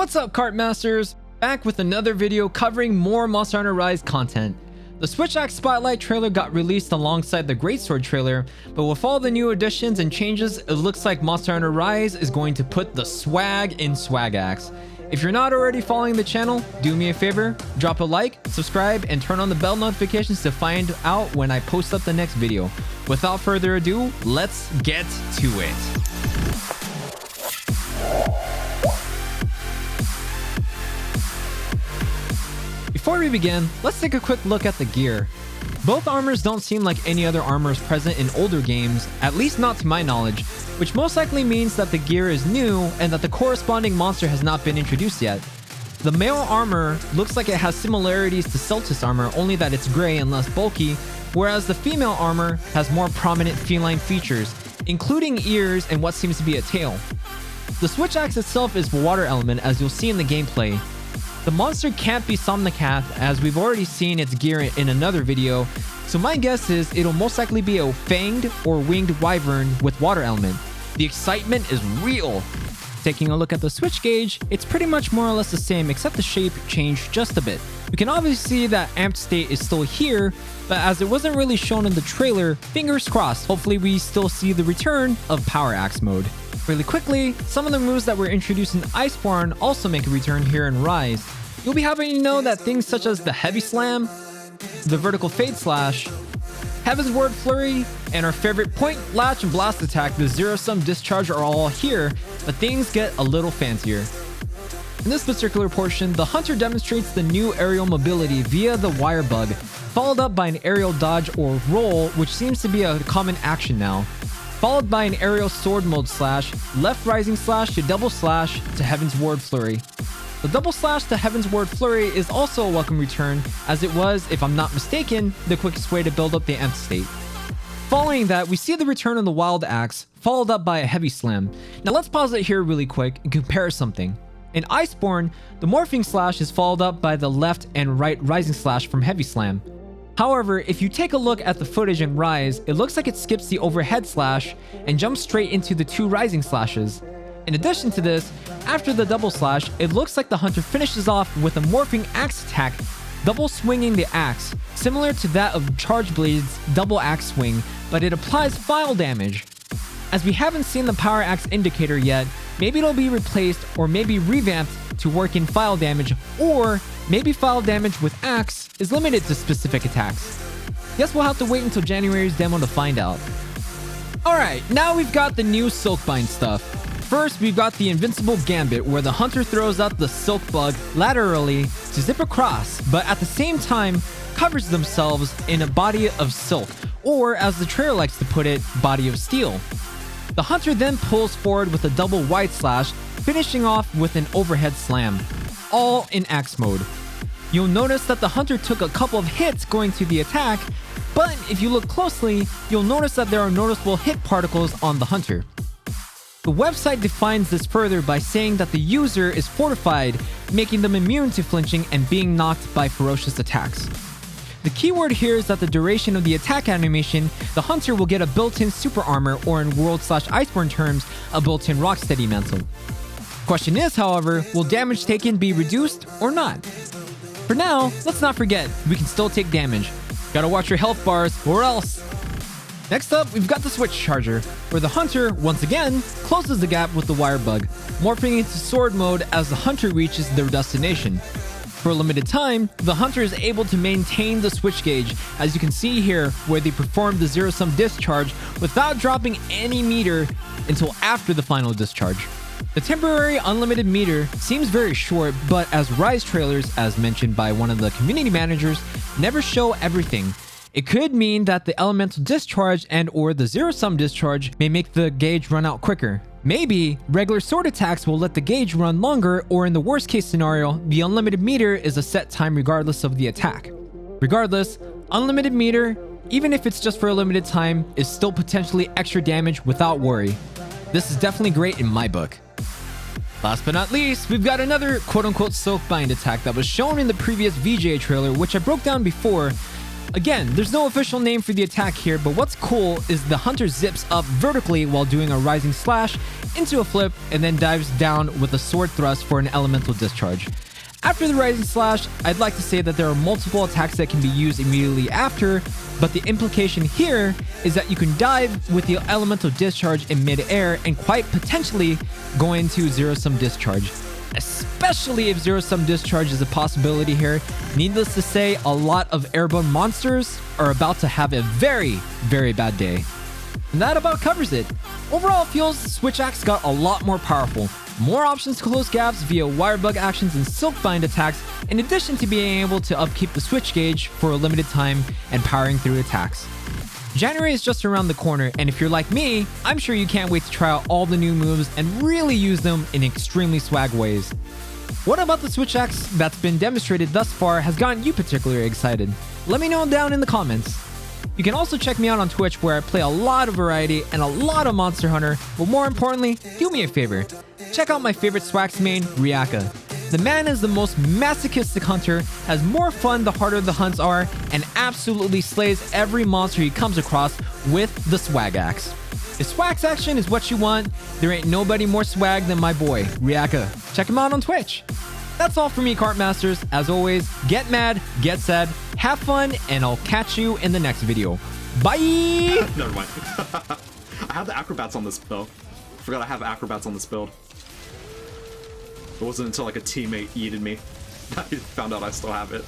What's up, Cart Masters? Back with another video covering more Monster Hunter Rise content. The Switch-Axe Spotlight trailer got released alongside the Greatsword trailer, but with all the new additions and changes, it looks like Monster Hunter Rise is going to put the swag in Swagaxe. If you're not already following the channel, do me a favor, drop a like, subscribe, and turn on the bell notifications to find out when I post up the next video. Without further ado, let's get to it. Before we begin, let's take a quick look at the gear. Both armors don't seem like any other armors present in older games, at least not to my knowledge, which most likely means that the gear is new and that the corresponding monster has not been introduced yet. The male armor looks like it has similarities to Celtis armor, only that it's gray and less bulky, whereas the female armor has more prominent feline features, including ears and what seems to be a tail. The Switch-Axe itself is water element, as you'll see in the gameplay. The monster can't be Somnicath, as we've already seen its gear in another video, so my guess is it'll most likely be a fanged or winged wyvern with water element. The excitement is real! Taking a look at the switch gauge, it's pretty much more or less the same, except the shape changed just a bit. We can obviously see that amped state is still here, but as it wasn't really shown in the trailer, fingers crossed, hopefully we still see the return of Power Axe mode. Really quickly, some of the moves that were introduced in Iceborne also make a return here in Rise. You'll be happy to know that things such as the Heavy Slam, the Vertical Fade Slash, Heavensward Flurry, and our favorite Point, Latch, and Blast attack, the Zero-Sum Discharge, are all here, but things get a little fancier. In this particular portion, the Hunter demonstrates the new aerial mobility via the Wire Bug, followed up by an aerial dodge or roll, which seems to be a common action now, followed by an aerial sword mode slash, left rising slash to double slash to Heavensward Flurry. The double slash to Heavensward Flurry is also a welcome return, as it was, if I'm not mistaken, the quickest way to build up the amped state. Following that, we see the return of the Wildaxe, followed up by a Heavy Slam. Now let's pause it here really quick and compare something. In Iceborne, the Morphing Slash is followed up by the left and right rising slash from Heavy Slam. However, if you take a look at the footage in Rise, it looks like it skips the overhead slash and jumps straight into the two rising slashes. In addition to this, after the double slash, it looks like the hunter finishes off with a morphing axe attack, double swinging the axe, similar to that of Charge Blade's double axe swing, but it applies Phial damage. As we haven't seen the Power Axe indicator yet, maybe it'll be replaced or maybe revamped to work in Phial damage, or maybe Phial damage with axe is limited to specific attacks. Guess we'll have to wait until January's demo to find out. Alright, now we've got the new Silkbind stuff. First, we've got the Invincible Gambit, where the hunter throws out the silk bug laterally to zip across, but at the same time covers themselves in a body of silk, or as the trailer likes to put it, body of steel. The hunter then pulls forward with a double wide slash, finishing off with an overhead slam, all in axe mode. You'll notice that the hunter took a couple of hits going to the attack, but if you look closely, you'll notice that there are noticeable hit particles on the hunter. The website defines this further by saying that the user is fortified, making them immune to flinching and being knocked by ferocious attacks. The keyword here is that the duration of the attack animation, the hunter will get a built-in super armor, or in World/Iceborne terms, a built-in Rocksteady mantle. Question is, however, will damage taken be reduced or not? For now, let's not forget, we can still take damage. Gotta watch your health bars, or else. Next up, we've got the Switch Charger, where the hunter, once again, closes the gap with the Wire Bug, morphing into sword mode as the hunter reaches their destination. For a limited time, the hunter is able to maintain the switch gauge, as you can see here, where they perform the zero-sum discharge without dropping any meter until after the final discharge. The temporary unlimited meter seems very short, but as Rise trailers, as mentioned by one of the community managers, never show everything. It could mean that the elemental discharge and or the zero-sum discharge may make the gauge run out quicker. Maybe regular sword attacks will let the gauge run longer, or in the worst case scenario, the unlimited meter is a set time regardless of the attack. Regardless, unlimited meter, even if it's just for a limited time, is still potentially extra damage without worry. This is definitely great in my book. Last but not least, we've got another quote-unquote Silkbind attack that was shown in the previous VGA trailer, which I broke down before. Again, there's no official name for the attack here, but what's cool is the hunter zips up vertically while doing a rising slash into a flip and then dives down with a sword thrust for an elemental discharge. After the rising slash, I'd like to say that there are multiple attacks that can be used immediately after, but the implication here is that you can dive with the elemental discharge in mid-air and quite potentially go into zero-sum discharge. Especially if zero-sum discharge is a possibility here. Needless to say, a lot of airborne monsters are about to have a very, very bad day. And that about covers it. Overall, it feels Switch Axe got a lot more powerful. More options to close gaps via wire bug actions and silk bind attacks, in addition to being able to upkeep the switch gauge for a limited time and powering through attacks. January is just around the corner, and if you're like me, I'm sure you can't wait to try out all the new moves and really use them in extremely swag ways. What about the Switch Axe that's been demonstrated thus far has gotten you particularly excited? Let me know down in the comments. You can also check me out on Twitch, where I play a lot of variety and a lot of Monster Hunter, but more importantly, do me a favor. Check out my favorite Swax main, Reakka. The man is the most masochistic hunter, has more fun the harder the hunts are, and absolutely slays every monster he comes across with the swag axe. If swag action is what you want, there ain't nobody more swag than my boy, Reakka. Check him out on Twitch. That's all for me, Cart Masters. As always, get mad, get sad, have fun, and I'll catch you in the next video. Bye! Never mind. I have the acrobats on this build. Forgot I have acrobats on this build. It wasn't until like a teammate yeeted me that I found out I still have it.